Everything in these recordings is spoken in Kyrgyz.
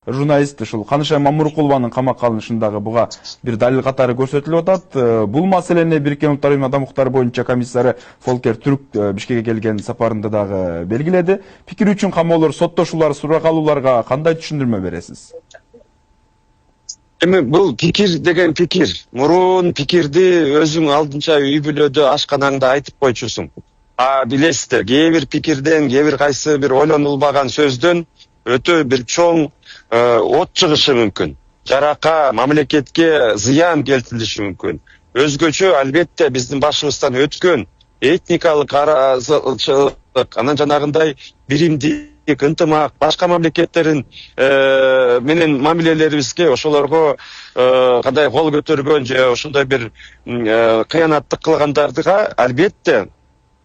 Журналист ушул Канышай Мамуркулованын камакка алынышындагы буга бир далил катары көрсөтүлүп атат. Бул маселени Бириккен Улуттар Уюму адам укуктары боюнча комиссары Фолкер Түрк Бишкекке келген сапарында дагы белгиледи. Пикир үчүн камоолор, соттошуулар, суракалууларга кандай түшүндүрмө бересиз? Эми бул пикир деген пикир. Мурун пикирди өзүң алдынча үй бүлөдө ашканаңда айтып койчусуң. Билесиздер, кээ бир пикирден, кээ бир кайсы бир ойлонулбаган сөздөн өтө бир чоң от чыгышы мүмкүн. Жарака, мамлекетке зыян келтирилиши мүмкүн. Өзгөчө албетте биздин башыбыздан өткөн этникалык аразычылык, анан жанагындай биримдик, ынтымак, башка мамлекеттерин менен мамилелерибизге ошолорго кандай кол көтөргөн же ошондой бир кыянаттык кылгандардыга албетте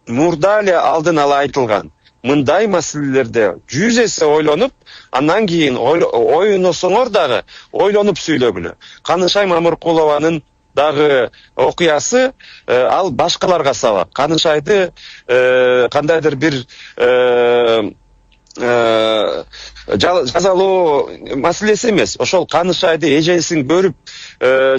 мурда эле алдын ала айтылган. Мындай маселелерде 100 эсе ойлонуп, андан кийин ойносоңор дагы ойлонуп сүйлөгүлө. Канышай Мамуркулованын дагы окуясы ал башкаларга сабак. Канышайды кандайдыр бир жазалоо маселеси эмес. Ошол Канышайды эжесин көрүп,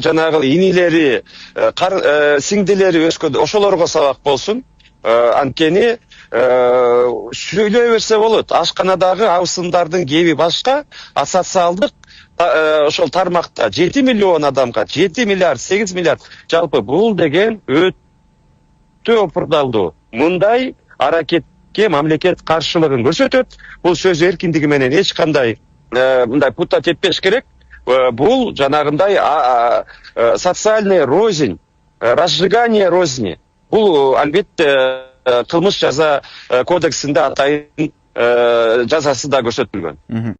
жанагы инилери, сиңдилери өскөндө ошолорго сабак болсун. Анткени сүйлөй берсе болот. Ашканадагы абысындардын кеби башка, а социалдык ошол тармакта 7 миллион адамга 7 миллиард, 8 миллиард жалпы бул деген өтө опурдалдуу. Мындай аракетке мамлекет каршылыгын көрсөтөт. Бул сөз эркиндиги менен эч кандай мындай путта теппеш керек. Бул жанагындай социальный рознь, разжигание розни. Бул албетте кылмыш жаза кодексинде атайын жазасы да көрсөтүлгөн.